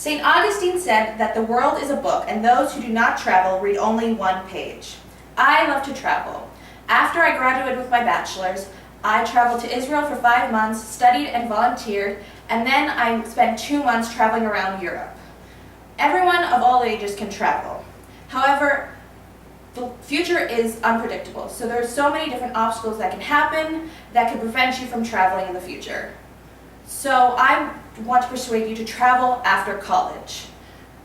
St. Augustine said that the world is a book, and those who do not travel read only one page. I love to travel. After I graduated with my bachelor's, I traveled to Israel for 5 months, studied and volunteered, and then I spent 2 months traveling around Europe. Everyone of all ages can travel. However, the future is unpredictable, so there are so many different obstacles that can happen that could prevent you from traveling in the future. So I want to persuade you to travel after college.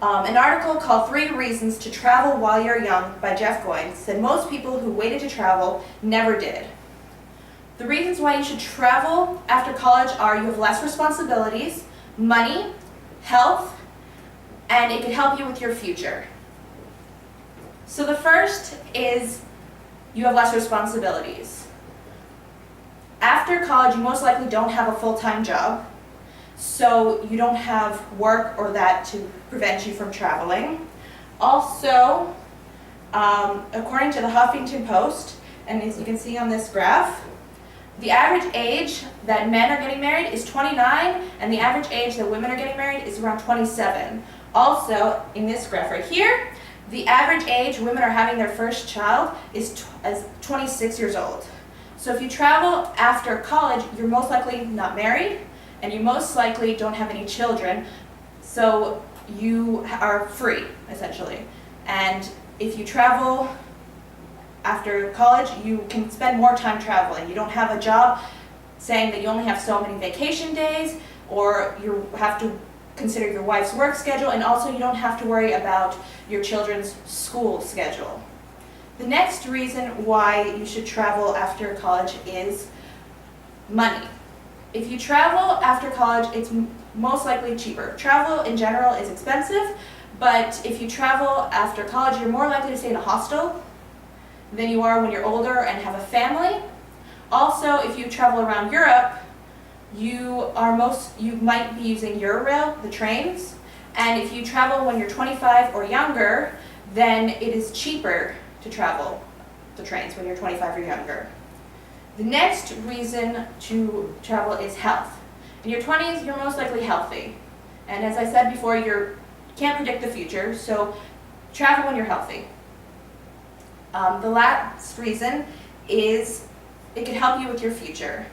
An article called 3 Reasons to Travel While You're Young by Jeff Goins said most people who waited to travel never did. The reasons why you should travel after college are you have less responsibilities, money, health, and it could help you with your future. So the first is you have less responsibilities. After college, you most likely don't have a full-time job, so you don't have work or that to prevent you from traveling. Also, according to the Huffington Post, and as you can see on this graph, the average age that men are getting married is 29, and the average age that women are getting married is around 27. Also, in this graph right here, the average age women are having their first child is 26 years old. So if you travel after college, you're most likely not married, and you most likely don't have any children, so you are free, essentially. And if you travel after college, you can spend more time traveling. You don't have a job saying that you only have so many vacation days, or you have to consider your wife's work schedule, and also you don't have to worry about your children's school schedule. The next reason why you should travel after college is money. If you travel after college, it's most likely cheaper. Travel in general is expensive, but if you travel after college, you're more likely to stay in a hostel than you are when you're older and have a family. Also, if you travel around Europe, you might be using Eurail, the trains, and if you travel when you're 25 or younger, then it is cheaper to travel the trains when you're 25 or younger. The next reason to travel is health. In your 20s, you're most likely healthy. And as I said before, you can't predict the future, so travel when you're healthy. The last reason is it can help you with your future.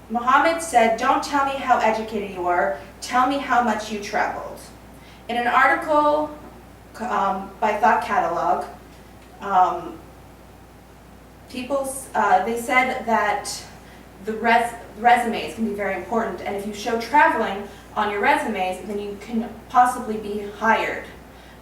Muhammad said, "Don't tell me how educated you are, tell me how much you traveled." In an article by Thought Catalog, they said that the resumes can be very important, and if you show traveling on your resumes, then you can possibly be hired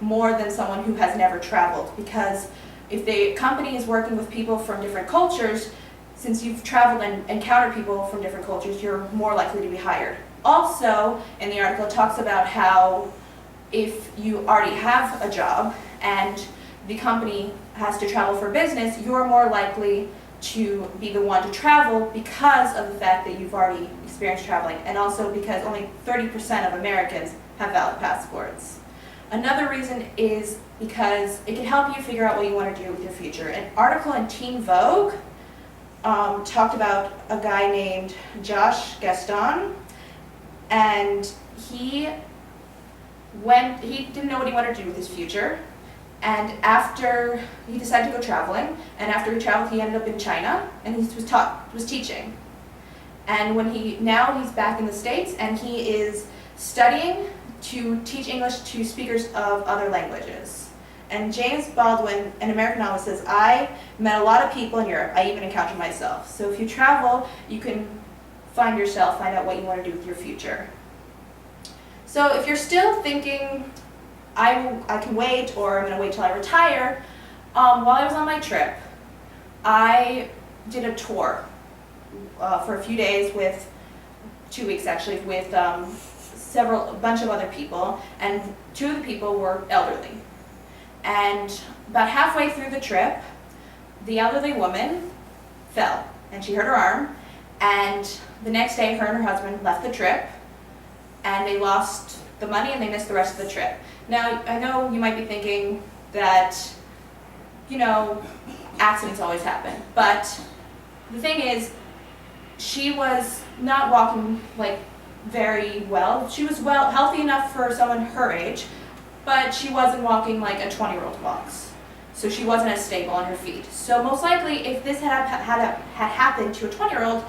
more than someone who has never traveled, because if the company is working with people from different cultures, since you've traveled and encountered people from different cultures, you're more likely to be hired. Also, in the article, it talks about how if you already have a job and the company has to travel for business, you're more likely to be the one to travel because of the fact that you've already experienced traveling, and also because only 30% of Americans have valid passports. Another reason is because it can help you figure out what you want to do with your future. An article in Teen Vogue talked about a guy named Josh Gaston, and he didn't know what he wanted to do with his future, and after he decided to go traveling, and after he traveled, he ended up in China, and he was teaching. And now he's back in the States, and he is studying to teach English to speakers of other languages. And James Baldwin, an American novelist, says, "I met a lot of people in Europe. I even encountered myself." So if you travel, you can find out what you want to do with your future. So if you're still thinking, I can wait, or I'm going to wait till I retire, while I was on my trip, I did a tour for a few days 2 weeks actually, with a bunch of other people, and 2 of the people were elderly. And about halfway through the trip, the elderly woman fell, and she hurt her arm, and the next day her and her husband left the trip, and they lost the money and they missed the rest of the trip. Now, I know you might be thinking that, accidents always happen, but the thing is, she was not walking very well. She was healthy enough for someone her age, but she wasn't walking like a 20-year-old walks. So she wasn't as stable on her feet. So most likely, if this had happened to a 20-year-old,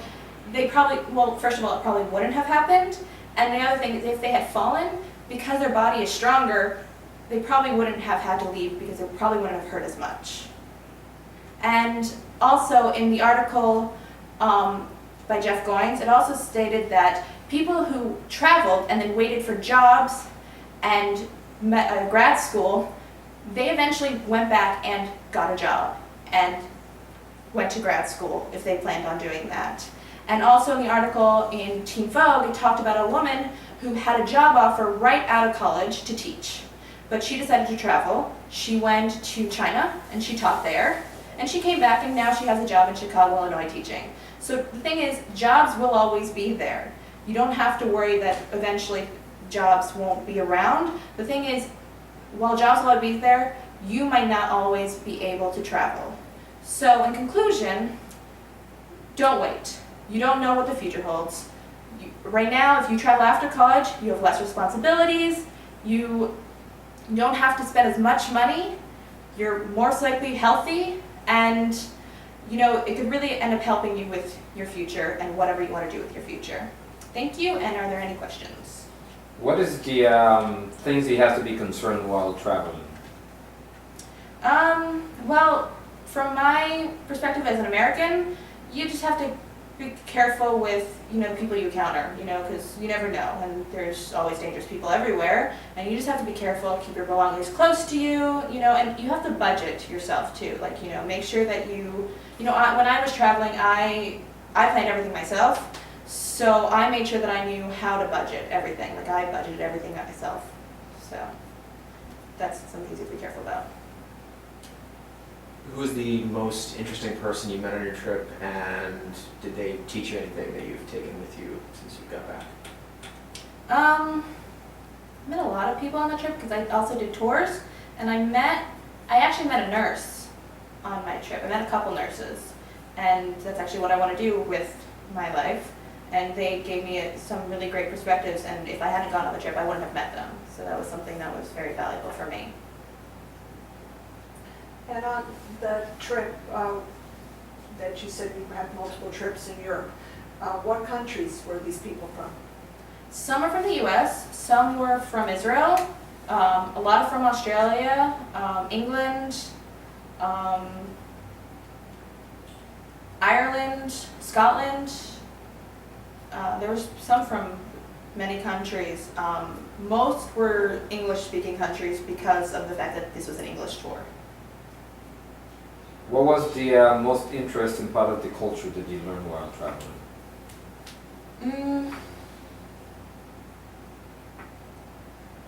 they probably, well, first of all, it probably wouldn't have happened. And the other thing is if they had fallen, because their body is stronger, they probably wouldn't have had to leave because it probably wouldn't have hurt as much. And also in the article by Jeff Goins, it also stated that people who traveled and then waited for jobs and grad school, they eventually went back and got a job and went to grad school if they planned on doing that. And also in the article in Teen Vogue, it talked about a woman who had a job offer right out of college to teach. But she decided to travel. She went to China and she taught there. And she came back and now she has a job in Chicago, Illinois teaching. So the thing is, jobs will always be there. You don't have to worry that eventually jobs won't be around. The thing is, while jobs will always be there, you might not always be able to travel. So in conclusion, don't wait. You don't know what the future holds. Right now, if you travel after college, you have less responsibilities, you don't have to spend as much money, you're more likely healthy, and it could really end up helping you with your future and whatever you want to do with your future. Thank you, and are there any questions? What is the things you have to be concerned while traveling? Well, from my perspective as an American, you just have to be careful with, the people you encounter, because you never know, and there's always dangerous people everywhere, and you just have to be careful, keep your belongings close to you, and you have to budget yourself too, make sure that when I was traveling, I planned everything myself, so I made sure that I knew how to budget everything, I budgeted everything myself, so that's some things you have to be careful about. Who was the most interesting person you met on your trip, and did they teach you anything that you've taken with you since you got back? I met a lot of people on the trip because I also did tours, and I actually met a nurse on my trip. I met a couple nurses, and that's actually what I want to do with my life, and they gave me some really great perspectives, and if I hadn't gone on the trip, I wouldn't have met them, so that was something that was very valuable for me. And on the trip that you said you had multiple trips in Europe, what countries were these people from? Some are from the US, some were from Israel, a lot are from Australia, England, Ireland, Scotland. There was some from many countries. Most were English-speaking countries because of the fact that this was an English tour. What was the most interesting part of the culture that you learned while traveling?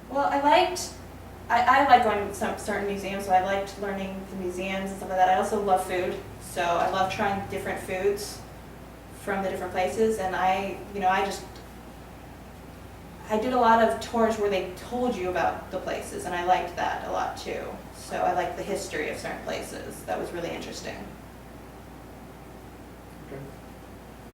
Well, I like going to some certain museums, so I liked learning the museums and stuff like that. I also love food, so I love trying different foods from the different places, and I did a lot of tours where they told you about the places, and I liked that a lot too. So I liked the history of certain places. That was really interesting.